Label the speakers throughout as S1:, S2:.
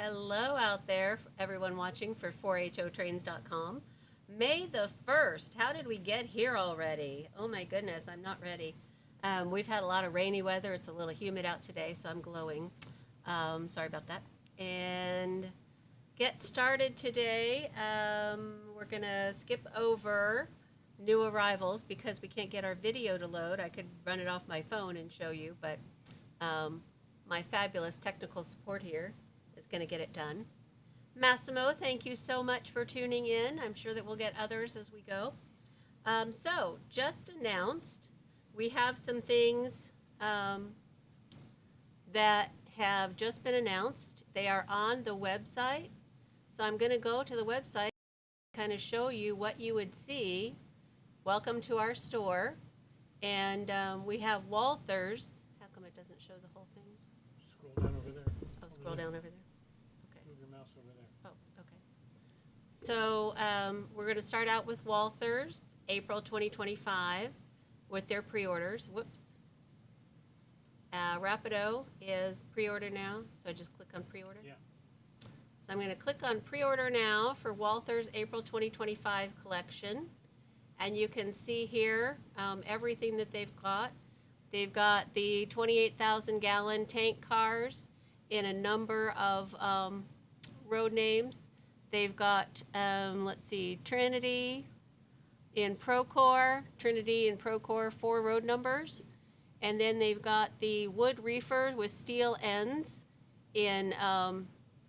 S1: Hello out there, everyone watching for 4hotrains.com. May the 1st. How did we get here already? Oh my goodness, I'm not ready. We've had a lot of rainy weather. It's a little humid out today, so I'm glowing. Sorry about that. And get started today. We're going to skip over new arrivals because we can't get our video to load. I could run it off my phone and show you, but my fabulous technical support here is going to get it done. Massimo, thank you so much for tuning in. I'm sure that we'll get others as we go. So, just announced, we have some things that have just been announced. They are on the website. So I'm going to go to the website and kind of show you what you would see. Welcome to our store. And we have Walthers. How come it doesn't show the whole thing?
S2: Scroll down over there.
S1: Oh, scroll down over there.
S2: Move your mouse over there.
S1: Oh, okay. So we're going to start out with Walthers, April 2025, with their pre-orders. Whoops. Rapido is pre-order now, so I just click on pre-order.
S2: Yeah.
S1: So I'm going to click on pre-order now for Walthers April 2025 collection. And you can see here everything that they've got. They've got the 28,000 gallon tank cars in a number of road names. They've got, let's see, Trinity in Procore, 4 road numbers. And then they've got the wood reefer with steel ends in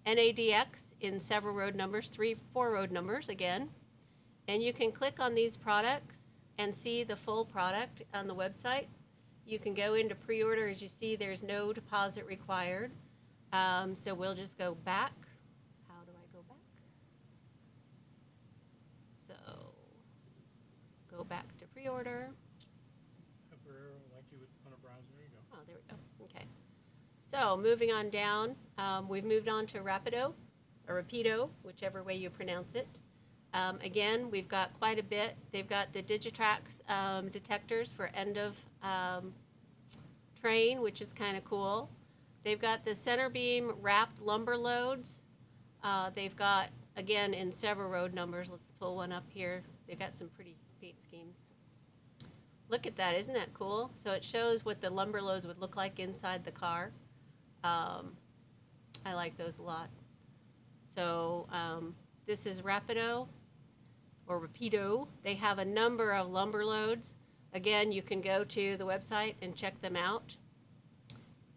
S1: NADX in several road numbers, 4 road numbers again. And you can click on these products and see the full product on the website. You can go into pre-order. As you see, there's no deposit required. So we'll just go back. How do I go back? So go back to pre-order.
S2: Upper arrow, like you would on a browser. There you go.
S1: Oh, there we go. Okay. So moving on down, we've moved on to Rapido, or Rapido, whichever way you pronounce it. Again, we've got quite a bit. They've got the Digitrax detectors for end of train, which is kind of cool. They've got the center beam wrapped lumber loads. They've got, again, in several road numbers. Let's pull one up here. They've got some pretty paint schemes. Look at that. Isn't that cool? So it shows what the lumber loads would look like inside the car. I like those a lot. So this is Rapido, or Rapido. They have a number of lumber loads. Again, you can go to the website and check them out.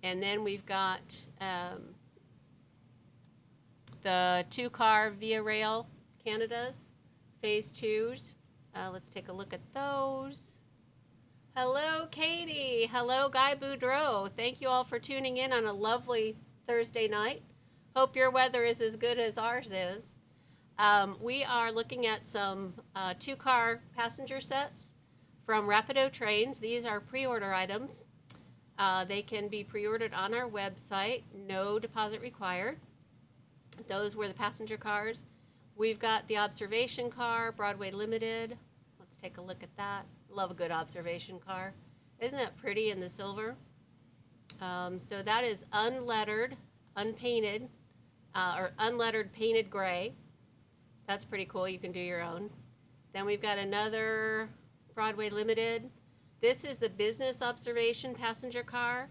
S1: And then we've got the 2-car Via Rail Canadas, Phase 2s. Let's take a look at those. Hello, Katie. Hello, Guy Boudreau. Thank you all for tuning in on a lovely Thursday night. Hope your weather is as good as ours is. We are looking at some 2-car passenger sets from Rapido Trains. These are pre-order items. They can be pre-ordered on our website. No deposit required. Those were the passenger cars. We've got the observation car, Broadway Limited. Let's take a look at that. Love a good observation car. Isn't that pretty in the silver? So that is unlettered, unpainted, or unlettered painted gray. That's pretty cool. You can do your own. Then we've got another Broadway Limited. This is the business observation passenger car.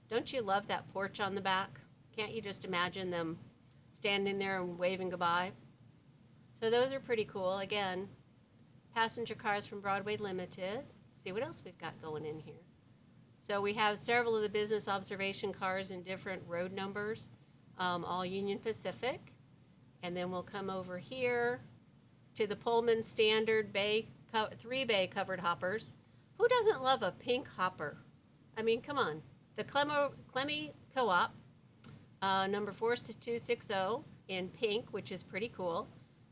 S1: Don't you love that porch on the back? Can't you just imagine them standing there and waving goodbye? So those are pretty cool. Again, passenger cars from Broadway Limited. Let's see what else we've got going in here. So we have several of the business observation cars in different road numbers, all Union Pacific. And then we'll come over here to the Pullman Standard Bay, 3-bay covered hoppers. Who doesn't love a pink hopper? I mean, come on. The Clemmy Co-op, number 4260 in pink, which is pretty cool.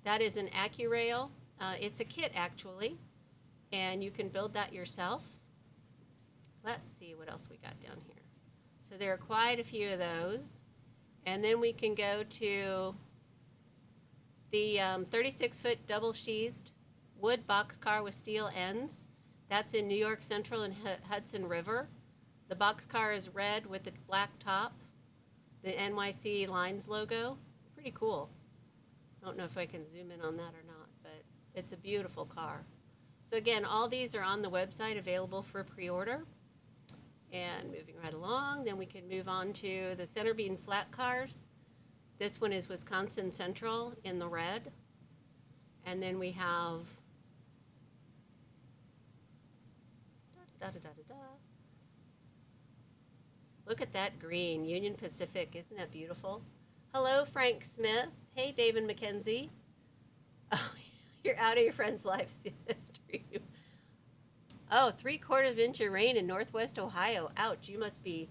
S1: That is an AccuRail. It's a kit, actually, and you can build that yourself. Let's see what else we got down here. So there are quite a few of those. And then we can go to the 36-foot double-sheathed wood boxcar with steel ends. That's in New York Central and Hudson River. The boxcar is red with the black top, the NYC Lines logo. Pretty cool. I don't know if I can zoom in on that or not, but it's a beautiful car. So again, all these are on the website available for pre-order. And moving right along, then we can move on to the center beam flat cars. This one is Wisconsin Central in the red. And then we have look at that green, Union Pacific. Isn't that beautiful? Hello, Frank Smith. Hey, David McKenzie. Oh, you're out of your friend's life. Oh, 3/4 inch of rain in northwest Ohio. Ouch, you must be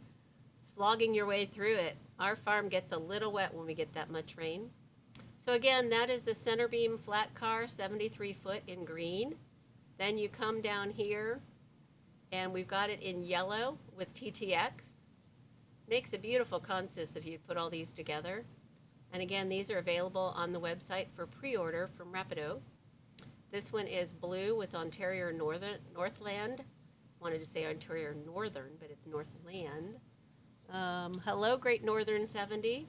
S1: slogging your way through it. Our farm gets a little wet when we get that much rain. So again, that is the center beam flat car, 73 foot in green. Then you come down here and we've got it in yellow with TTX. Makes a beautiful consist if you put all these together. And again, these are available on the website for pre-order from Rapido. This one is blue with Ontario Northland. Wanted to say Ontario Northern, but it's Northland. Hello, Great Northern 70.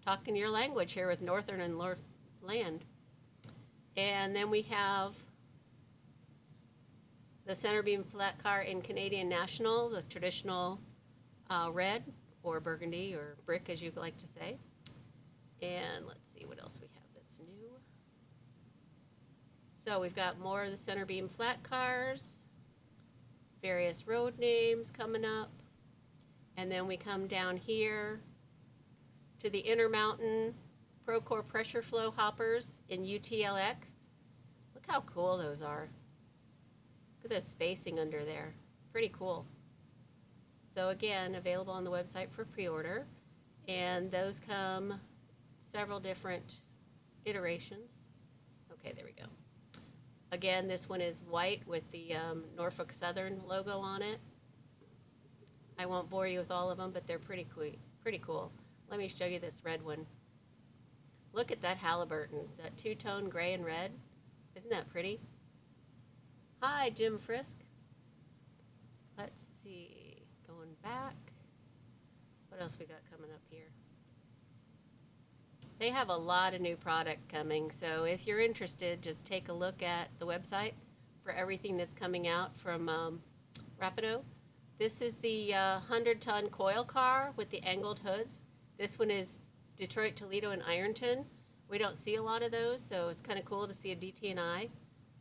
S1: Talking your language here with Northern and Northland. And then we have the center beam flat car in Canadian National, the traditional red or burgundy or brick, as you like to say. And let's see what else we have that's new. So we've got more of the center beam flat cars, various road names coming up. And then we come down here to the Intermountain Procore pressure flow hoppers in UTLX. Look how cool those are. Look at the spacing under there. Pretty cool. So again, available on the website for pre-order. And those come several different iterations. Okay, there we go. Again, this one is white with the Norfolk Southern logo on it. I won't bore you with all of them, but they're pretty cool. Let me show you this red one. Look at that Halliburton, that two-tone gray and red. Isn't that pretty? Hi, Jim Frisk. Let's see, going back. What else we got coming up here? They have a lot of new product coming, so if you're interested, just take a look at the website for everything that's coming out from Rapido. This is the 100-ton coil car with the angled hoods. This one is Detroit, Toledo, and Ironton. We don't see a lot of those, so it's kind of cool to see a DT&I.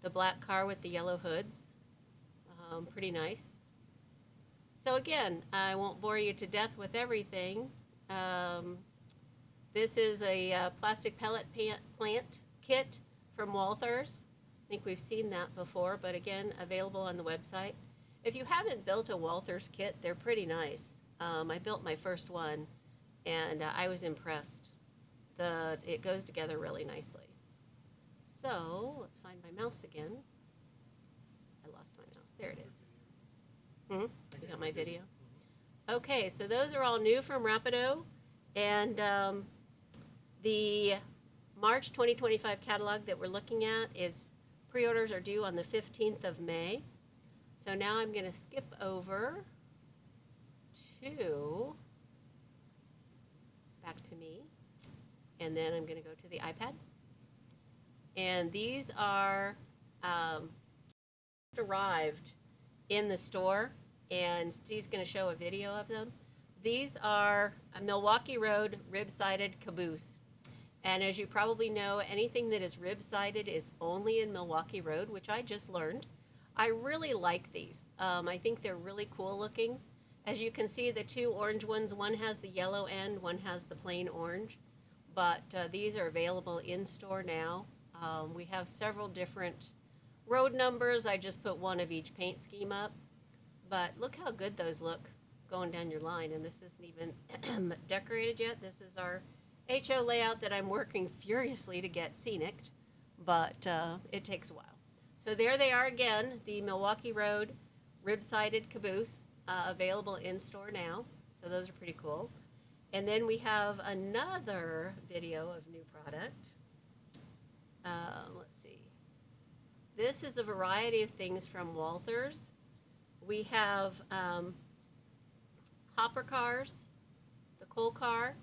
S1: The black car with the yellow hoods. Pretty nice. So again, I won't bore you to death with everything. This is a plastic pellet plant kit from Walthers. I think we've seen that before, but again, available on the website. If you haven't built a Walthers kit, they're pretty nice. I built my first one, and I was impressed. It goes together really nicely. So let's find my mouse again. I lost my mouse. There it is. You got my video? Okay, so those are all new from Rapido, and the March 2025 catalog that we're looking at is pre-orders are due on the 15th of May. So now I'm going to skip over to back to me, and then I'm going to go to the iPad. And these are arrived in the store, and Steve's going to show a video of them. These are a Milwaukee Road rib-sided caboose. And as you probably know, anything that is rib-sided is only in Milwaukee Road, which I just learned. I really like these. I think they're really cool looking. As you can see, the two orange ones, one has the yellow end, one has the plain orange. But these are available in store now. We have several different road numbers. I just put one of each paint scheme up. But look how good those look going down your line. And this isn't even decorated yet. This is our HO layout that I'm working furiously to get scenic, but it takes a while. So there they are again, the Milwaukee Road rib-sided caboose, available in store now. So those are pretty cool. And then we have another video of new product. Let's see. This is a variety of things from Walthers. We have hopper cars, the coal car,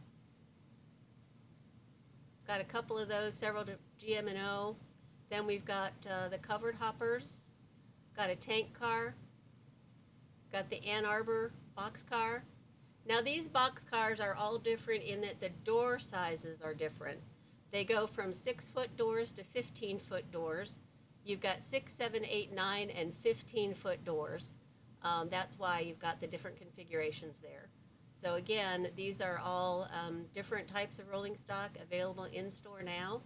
S1: Got a couple of those, several GM&O. Then we've got the covered hoppers. Got a tank car. Got the Ann Arbor box car. Now these box cars are all different in that the door sizes are different. They go from 6-foot doors to 15-foot doors. You've got 6, 7, 8, 9, and 15-foot doors. That's why you've got the different configurations there. So again, these are all different types of rolling stock available in store now.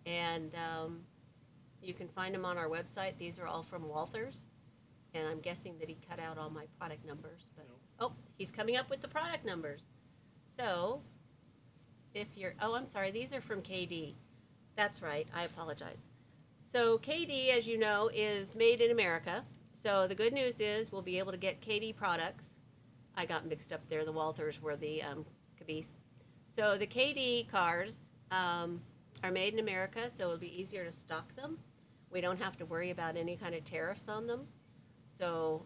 S1: And you can find them on our website. These are all from Walthers. And I'm guessing that he cut out all my product numbers. But oh, he's coming up with the product numbers. So if you're, oh, I'm sorry, these are from KD. That's right, I apologize. So KD, as you know, is made in America. So the good news is we'll be able to get KD products. I got mixed up there. The Walthers were the caboose. So the KD cars are made in America, so it'll be easier to stock them. We don't have to worry about any kind of tariffs on them. So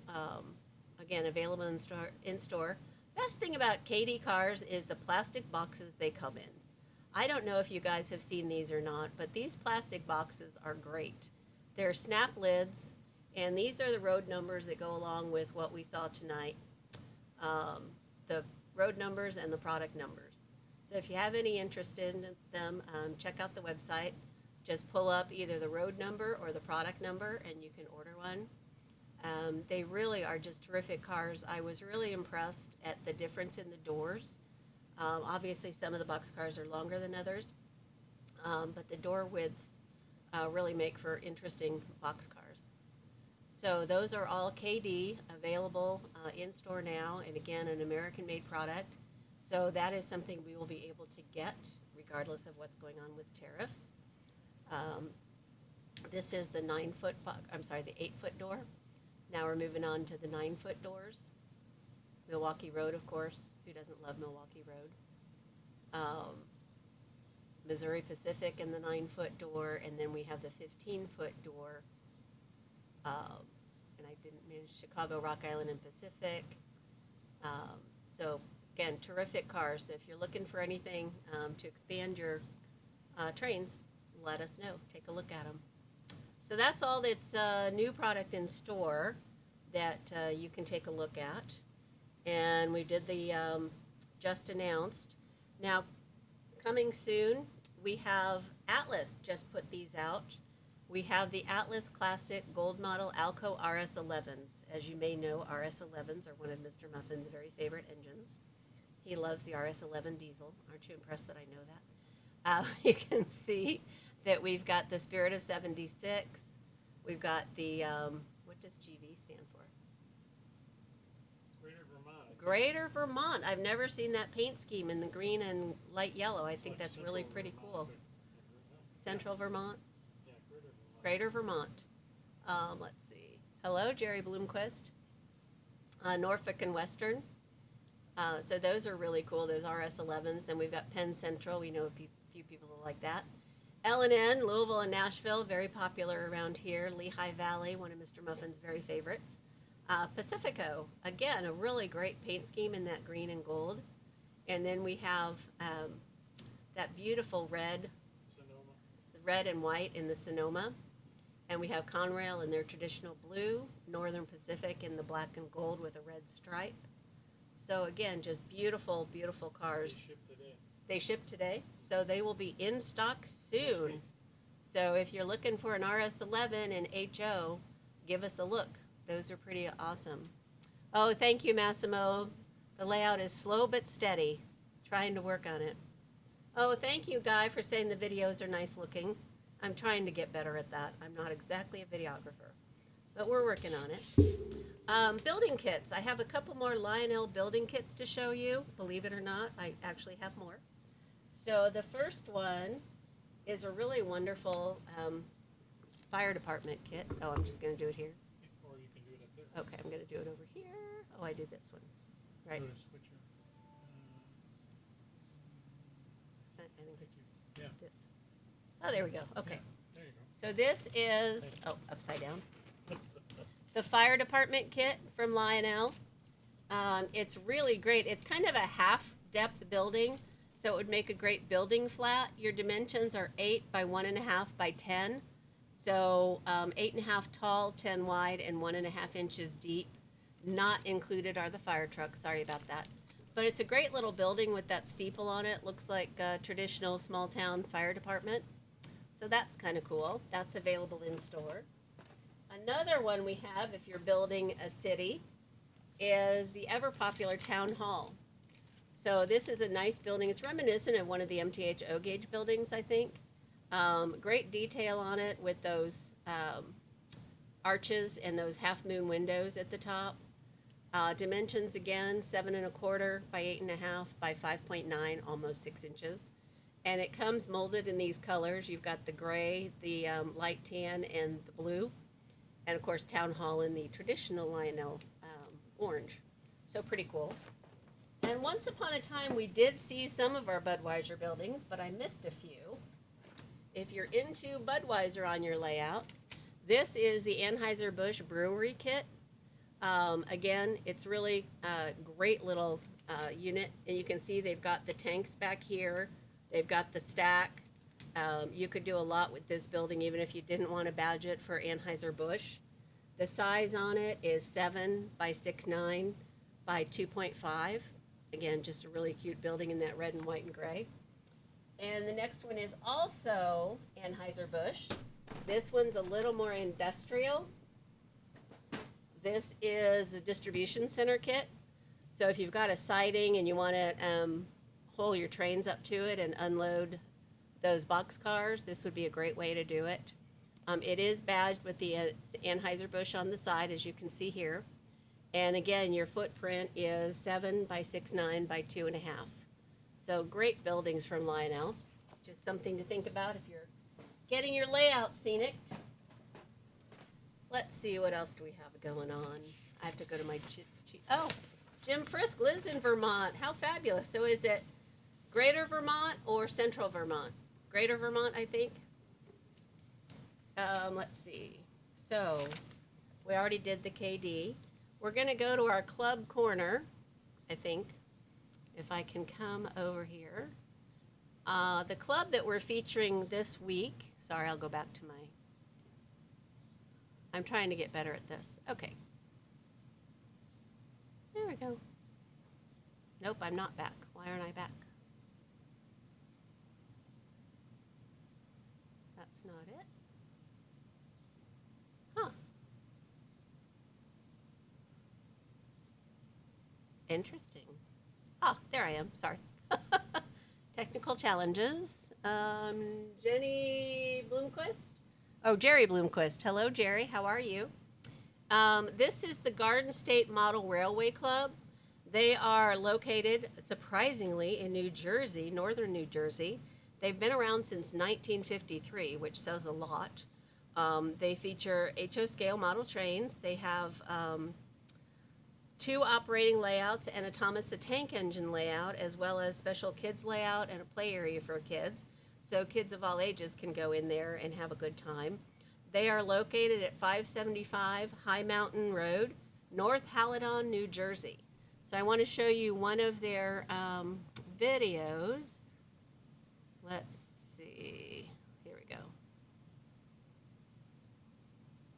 S1: again, available in store. Best thing about KD cars is the plastic boxes they come in. I don't know if you guys have seen these or not, but these plastic boxes are great. They're snap lids, and these are the road numbers that go along with what we saw tonight. The road numbers and the product numbers. So if you have any interest in them, check out the website. Just pull up either the road number or the product number, and you can order one. They really are just terrific cars. I was really impressed at the difference in the doors. Obviously, some of the box cars are longer than others, but the door widths really make for interesting box cars. So those are all KD, available in store now, and again, an American-made product. So that is something we will be able to get regardless of what's going on with tariffs. This is the 9-foot, the 8-foot door. Now we're moving on to the 9-foot doors. Milwaukee Road, of course. Who doesn't love Milwaukee Road? Missouri Pacific in the 9-foot door, and then we have the 15-foot door. And I didn't mention Chicago, Rock Island, and Pacific. So again, terrific cars. So if you're looking for anything to expand your trains, let us know. Take a look at them. So that's all that's new product in store that you can take a look at. And we did the just announced. Now, coming soon, we have Atlas just put these out. We have the Atlas Classic Gold Model Alco RS11s. As you may know, RS11s are one of Mr. Muffin's very favorite engines. He loves the RS11 diesel. Aren't you impressed that I know that? You can see that we've got the Spirit of 76. We've got the, what does GV stand for?
S2: Greater Vermont.
S1: Greater Vermont. I've never seen that paint scheme in the green and light yellow. I think that's really pretty cool. Central Vermont?
S2: Yeah, Greater Vermont.
S1: Greater Vermont. Let's see. Hello, Jerry Bloomquist. Norfolk and Western. So those are really cool, those RS11s. Then we've got Penn Central. We know a few people that like that. L&N, Louisville and Nashville, very popular around here. Lehigh Valley, one of Mr. Muffin's very favorites. Pacifico, again, a really great paint scheme in that green and gold. And then we have that beautiful red,
S2: Sonoma.
S1: the red and white in the Sonoma. And we have Conrail in their traditional blue, Northern Pacific in the black and gold with a red stripe. So again, just beautiful, beautiful cars.
S2: They ship today.
S1: They ship today, so they will be in stock soon. So if you're looking for an RS11 and HO, give us a look. Those are pretty awesome. Oh, thank you, Massimo. The layout is slow but steady. Trying to work on it. Oh, thank you, Guy, for saying the videos are nice looking. I'm trying to get better at that. I'm not exactly a videographer, but we're working on it. Building kits. I have a couple more Lionel building kits to show you. Believe it or not, I actually have more. So the first one is a really wonderful fire department kit. Oh, I'm just going to do it here.
S2: Or you can do it up there.
S1: Okay, I'm going to do it over here. Oh, I did this one. Right.
S2: Go to switcher.
S1: I think
S2: Thank you. Yeah.
S1: this. Oh, there we go. Okay.
S2: Yeah, there you go.
S1: So this is, oh, upside down. The fire department kit from Lionel. It's really great. It's kind of a half-depth building. So it would make a great building flat. Your dimensions are 8 by 1.5 by 10. So 8.5 tall, 10 wide, and 1.5 inches deep. Not included are the fire trucks. Sorry about that. But it's a great little building with that steeple on it. Looks like a traditional small town fire department. So that's kind of cool. That's available in store. Another one we have, if you're building a city, is the ever popular town hall. So this is a nice building. It's reminiscent of one of the MTH O-Gauge buildings, I think. Great detail on it with those arches and those half-moon windows at the top. Dimensions again, 7.25 by 8.5 by 5.9, almost 6 inches. And it comes molded in these colors. You've got the gray, the light tan, and the blue. And of course, Town Hall in the traditional Lionel orange. So pretty cool. And once upon a time, we did see some of our Budweiser buildings, but I missed a few. If you're into Budweiser on your layout, this is the Anheuser-Busch Brewery Kit. Again, it's really a great little unit, and you can see they've got the tanks back here. They've got the stack. You could do a lot with this building, even if you didn't want to badge it for Anheuser-Busch. The size on it is 7 by 6.9 by 2.5. Again, just a really cute building in that red and white and gray. And the next one is also Anheuser-Busch. This one's a little more industrial. This is the distribution center kit. So if you've got a siding and you want to haul your trains up to it and unload those boxcars, this would be a great way to do it. It is badged with the Anheuser-Busch on the side, as you can see here. And again, your footprint is 7 by 6.9 by 2.5. So great buildings from Lionel. Just something to think about if you're getting your layout scenic. Let's see, what else do we have going on? I have to go to my oh, Jim Frisk lives in Vermont. How fabulous. So is it Greater Vermont or Central Vermont? Greater Vermont, I think. Let's see. So we already did the KD. We're going to go to our club corner, I think, if I can come over here. The club that we're featuring this week, sorry, I'll go back to I'm trying to get better at this. Okay. There we go. Nope, I'm not back. Why aren't I back? That's not it. Huh. Interesting. Ah, there I am. Sorry. Technical challenges. Jenny Bloomquist? Oh, Jerry Bloomquist. Hello, Jerry. How are you? This is the Garden State Model Railway Club. They are located, surprisingly, in New Jersey, northern New Jersey. They've been around since 1953, which says a lot. They feature HO scale model trains. They have 2 operating layouts and a Thomas the Tank Engine layout, as well as special kids layout and a play area for kids. So kids of all ages can go in there and have a good time. They are located at 575 High Mountain Road, North Haladon, New Jersey. So I want to show you one of their videos. Let's see. Here we go.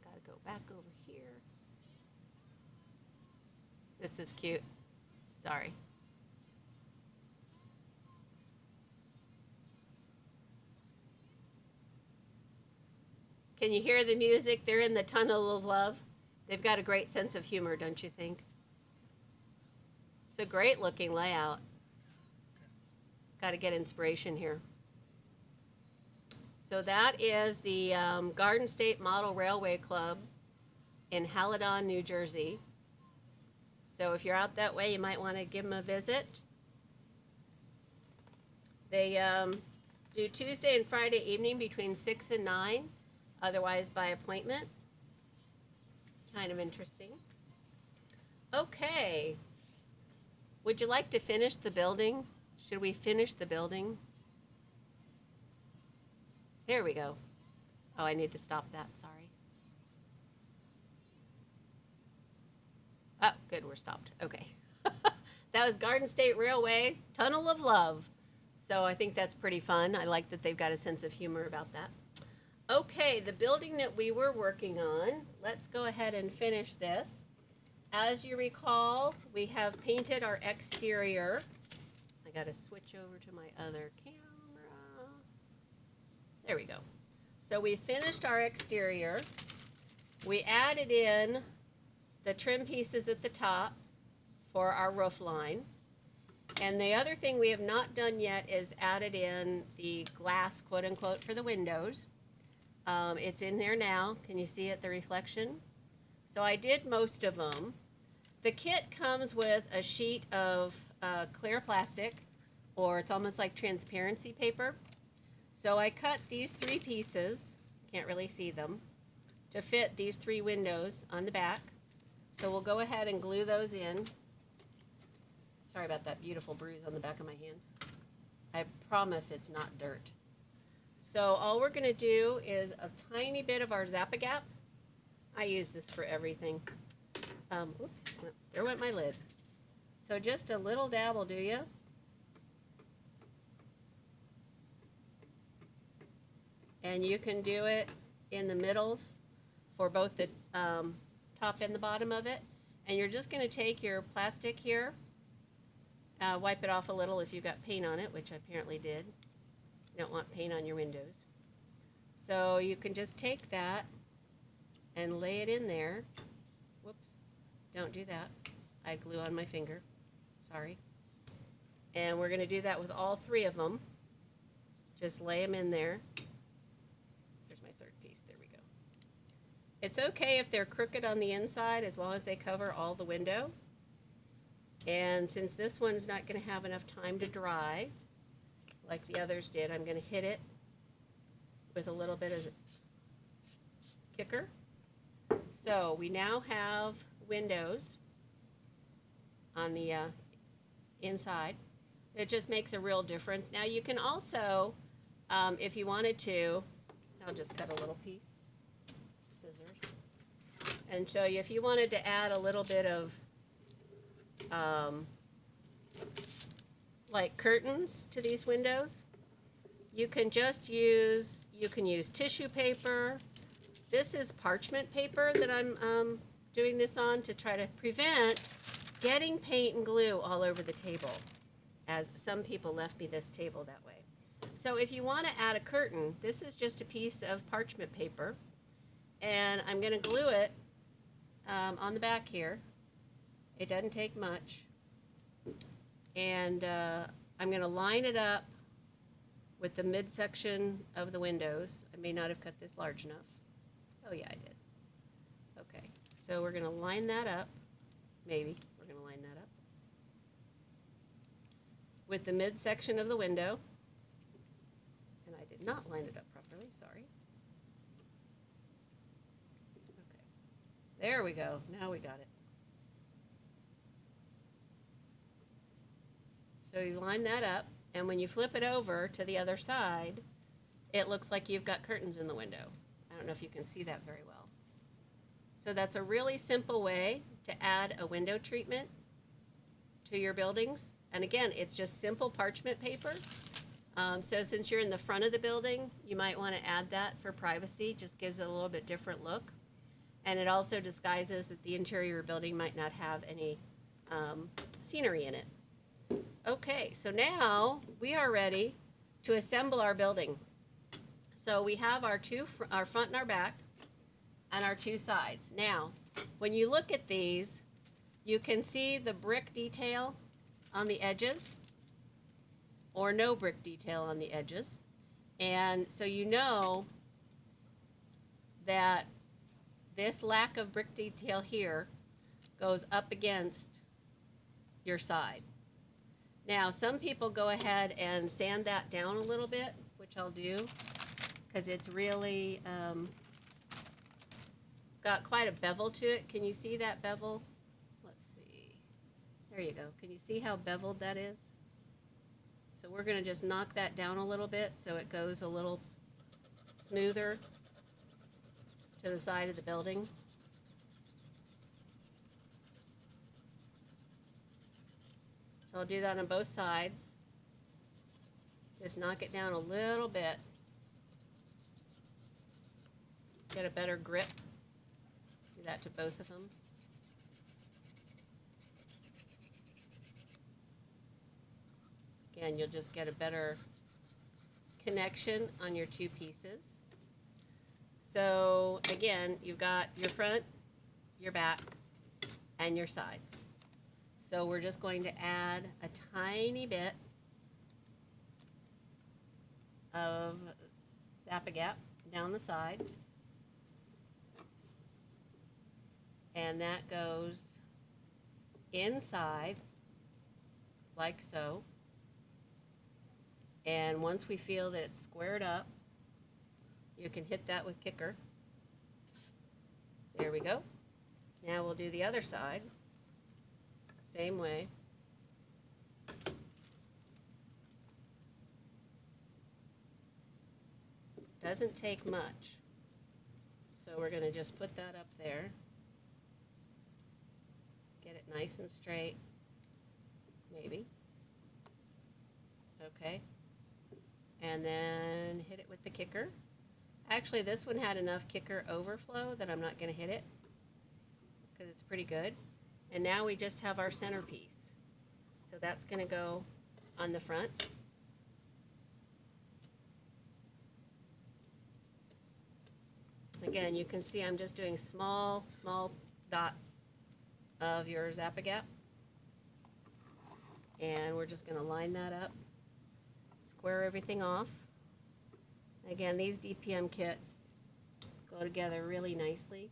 S1: Got to go back over here. This is cute. Sorry. Can you hear the music? They're in the tunnel of love. They've got a great sense of humor, don't you think? It's a great looking layout. Got to get inspiration here. So that is the Garden State Model Railway Club in Haladon, New Jersey. So if you're out that way, you might want to give them a visit. They do Tuesday and Friday evening between 6 and 9. Otherwise by appointment. Kind of interesting. Okay. Would you like to finish the building? Should we finish the building? There we go. Oh, I need to stop that, sorry. Oh, good, we're stopped. Okay. That was Garden State Railway, Tunnel of Love. So I think that's pretty fun. I like that they've got a sense of humor about that. Okay, the building that we were working on, let's go ahead and finish this. As you recall, we have painted our exterior. I gotta switch over to my other camera. There we go. So we finished our exterior. We added in the trim pieces at the top for our roof line. And the other thing we have not done yet is added in the glass, quote unquote, for the windows. It's in there now. Can you see it, the reflection? So I did most of them. The kit comes with a sheet of clear plastic, or it's almost like transparency paper. So I cut these 3 pieces, can't really see them, to fit these 3 windows on the back. So we'll go ahead and glue those in. Sorry about that beautiful bruise on the back of my hand. I promise it's not dirt. So all we're gonna do is a tiny bit of our Zap-A-Gap. I use this for everything. Oops, there went my lid. So just a little dab will do you. And you can do it in the middles for both the top and the bottom of it. And you're just gonna take your plastic here, wipe it off a little if you've got paint on it, which I apparently did. You don't want paint on your windows. So you can just take that and lay it in there. Whoops, don't do that. I had glue on my finger, sorry. And we're gonna do that with all 3 of them. Just lay them in there. There's my 3rd piece, there we go. It's okay if they're crooked on the inside as long as they cover all the window. And since this one's not gonna have enough time to dry, like the others did, I'm gonna hit it with a little bit of kicker. So we now have windows on the inside. It just makes a real difference. Now you can also, if you wanted to, I'll just cut a little piece, scissors, and show you if you wanted to add a little bit of like curtains to these windows. You can just use, tissue paper. This is parchment paper that I'm doing this on to try to prevent getting paint and glue all over the table, as some people left me this table that way. So if you want to add a curtain, this is just a piece of parchment paper, and I'm going to glue it on the back here. It doesn't take much. And I'm going to line it up with the midsection of the windows. I may not have cut this large enough. Oh yeah, I did. Okay, so we're going to line that up. Maybe we're going to line that up with the midsection of the window. And I did not line it up properly, sorry. Okay, there we go. Now we got it. So you line that up, and when you flip it over to the other side, it looks like you've got curtains in the window. I don't know if you can see that very well. So that's a really simple way to add a window treatment to your buildings. And again, it's just simple parchment paper. So since you're in the front of the building, you might want to add that for privacy. Just gives it a little bit different look. And it also disguises that the interior building might not have any scenery in it. Okay, so now we are ready to assemble our building. So we have our front and our back, and our 2 sides. Now, when you look at these, you can see the brick detail on the edges, or no brick detail on the edges. And so you know that this lack of brick detail here goes up against your side. Now, some people go ahead and sand that down a little bit, which I'll do, because it's really got quite a bevel to it. Can you see that bevel? Let's see. There you go. Can you see how beveled that is? So we're going to just knock that down a little bit so it goes a little smoother to the side of the building. So I'll do that on both sides. Just knock it down a little bit. Get a better grip. Do that to both of them. Again, you'll just get a better connection on your two pieces. So again, you've got your front, your back, and your sides. So we're just going to add a tiny bit of Zap-A-Gap down the sides. And that goes inside like so. And once we feel that it's squared up, you can hit that with kicker. There we go. Now we'll do the other side. Same way. Doesn't take much. So we're going to just put that up there. Get it nice and straight. Maybe. Okay. And then hit it with the kicker. Actually, this one had enough kicker overflow that I'm not going to hit it because it's pretty good. And now we just have our centerpiece. So that's going to go on the front. Again, you can see I'm just doing small dots of your Zap-A-Gap. And we're just going to line that up. Square everything off. Again, these DPM kits go together really nicely.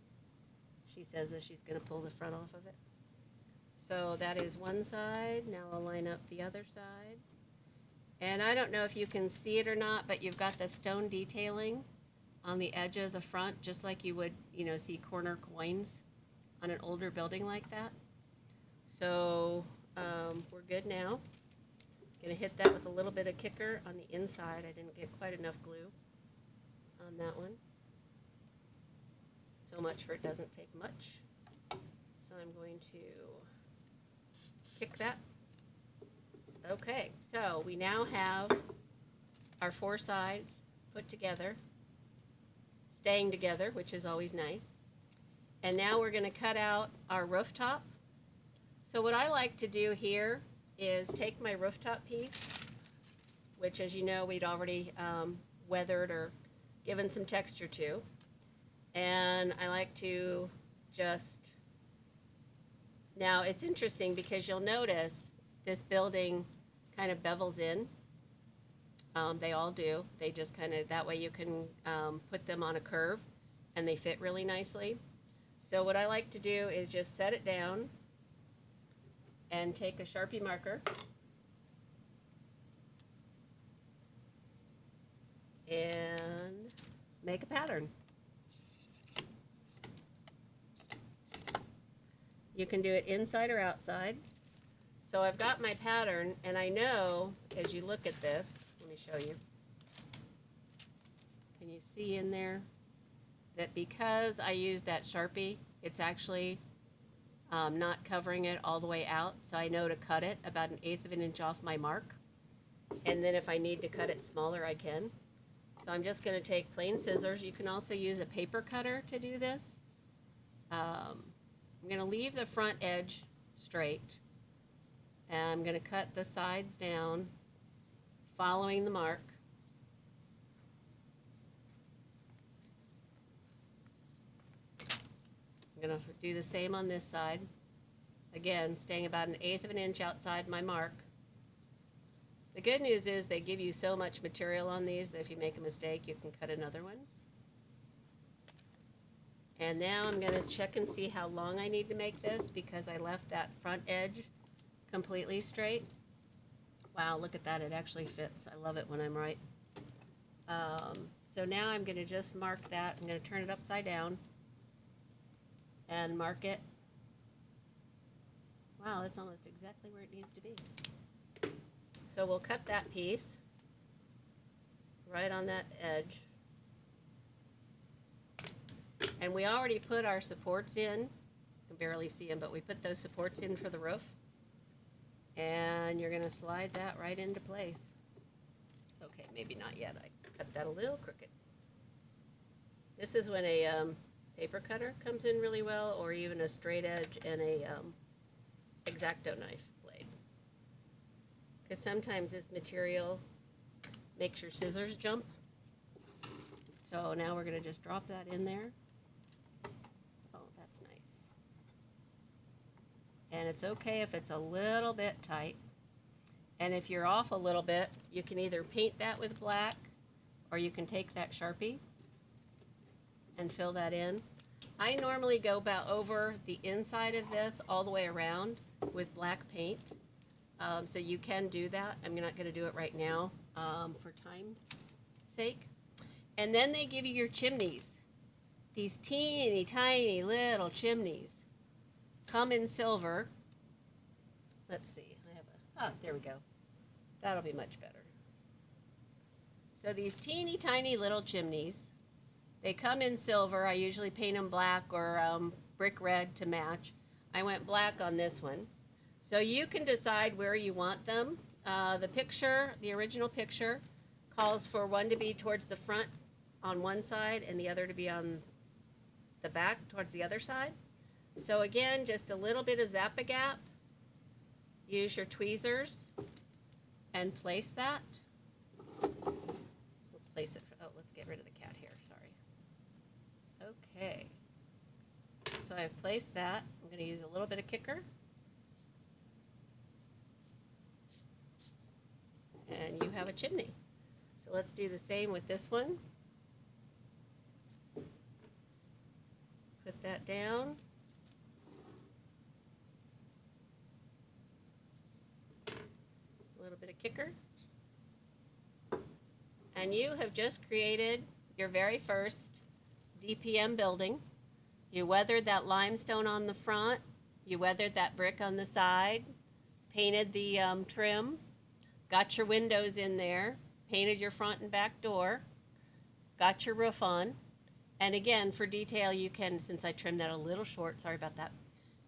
S1: She says that she's going to pull the front off of it. So that is one side. Now I'll line up the other side. And I don't know if you can see it or not, but you've got the stone detailing on the edge of the front, just like you would, see corner coins on an older building like that. So we're good now. Gonna hit that with a little bit of kicker on the inside. I didn't get quite enough glue on that one. So much for it doesn't take much. So I'm going to kick that. Okay, so we now have our four sides put together, staying together, which is always nice. And now we're gonna cut out our rooftop. So what I like to do here is take my rooftop piece, which, as you know, we'd already weathered or given some texture to. And I like to just, now it's interesting because you'll notice this building kind of bevels in. They all do. They just kind of, that way you can put them on a curve and they fit really nicely. So what I like to do is just set it down and take a Sharpie marker and make a pattern. You can do it inside or outside. So I've got my pattern, and I know as you look at this, let me show you. Can you see in there that because I used that Sharpie, it's actually not covering it all the way out, so I know to cut it about 1/8 of an inch off my mark. And then if I need to cut it smaller, I can. So I'm just going to take plain scissors. You can also use a paper cutter to do this. I'm going to leave the front edge straight, and I'm going to cut the sides down following the mark. I'm going to do the same on this side. Again, staying about 1/8 of an inch outside my mark. The good news is they give you so much material on these that if you make a mistake, you can cut another one. And now I'm going to check and see how long I need to make this because I left that front edge completely straight. Wow, look at that. It actually fits. I love it when I'm right. So now I'm going to just mark that. I'm going to turn it upside down and mark it. Wow, it's almost exactly where it needs to be. So we'll cut that piece right on that edge. And we already put our supports in. You can barely see them, but we put those supports in for the roof. And you're going to slide that right into place. Okay, maybe not yet. I cut that a little crooked. This is when a paper cutter comes in really well, or even a straight edge and a X-Acto knife blade. Because sometimes this material makes your scissors jump. So now we're going to just drop that in there. Oh, that's nice. And it's okay if it's a little bit tight. And if you're off a little bit, you can either paint that with black, or you can take that Sharpie and fill that in. I normally go about over the inside of this all the way around with black paint. So you can do that. I'm not going to do it right now for time's sake. And then they give you your chimneys. These teeny tiny little chimneys come in silver. Let's see. There we go. That'll be much better. So these teeny tiny little chimneys, they come in silver. I usually paint them black or brick red to match. I went black on this one. So you can decide where you want them. The original picture, calls for one to be towards the front on one side and the other to be on the back towards the other side. So again, just a little bit of Zap-A-Gap. Use your tweezers and place that. Let's place it. Oh, let's get rid of the cat hair. Sorry. Okay. So I've placed that. I'm going to use a little bit of kicker. And you have a chimney. So let's do the same with this one. Put that down. A little bit of kicker. And you have just created your very first DPM building. You weathered that limestone on the front. You weathered that brick on the side. Painted the trim. Got your windows in there. Painted your front and back door. Got your roof on. And again, for detail, you can, since I trimmed that a little short, sorry about that,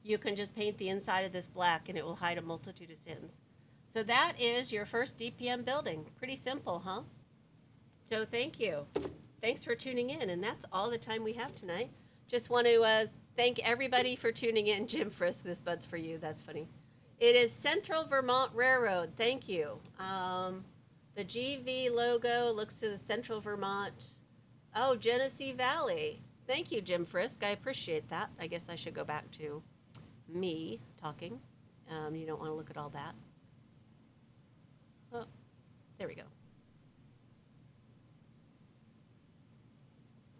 S1: you can just paint the inside of this black and it will hide a multitude of sins. So that is your first DPM building. Pretty simple, huh? So thank you. Thanks for tuning in. And that's all the time we have tonight. Just want to thank everybody for tuning in. Jim Frisk, this bud's for you. That's funny. It is Central Vermont Railroad. Thank you. The GV logo looks to the Central Vermont. Oh, Genesee Valley. Thank you, Jim Frisk. I appreciate that. I guess I should go back to me talking. You don't want to look at all that. Oh, there we go.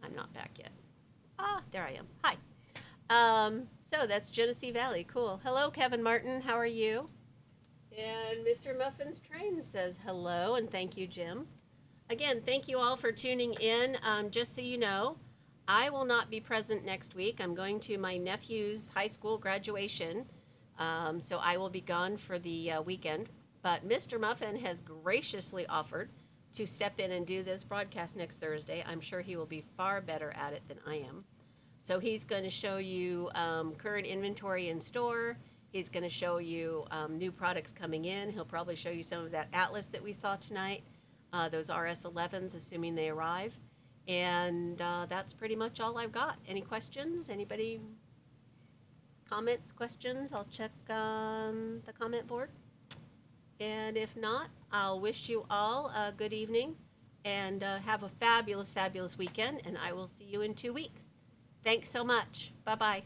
S1: I'm not back yet. Ah, there I am. Hi. So that's Genesee Valley. Cool. Hello, Kevin Martin. How are you? And Mr. Muffin's Train says hello, and thank you, Jim. Again, thank you all for tuning in. Just so you know, I will not be present next week. I'm going to my nephew's high school graduation, so I will be gone for the weekend. But Mr. Muffin has graciously offered to step in and do this broadcast next Thursday. I'm sure he will be far better at it than I am. So he's going to show you current inventory in store. He's going to show you new products coming in. He'll probably show you some of that Atlas that we saw tonight, those RS11s, assuming they arrive. And that's pretty much all I've got. Any questions? Anybody? Comments, questions? I'll check on the comment board. And if not, I'll wish you all a good evening and have a fabulous, fabulous weekend. And I will see you in 2 weeks. Thanks so much. Bye-bye.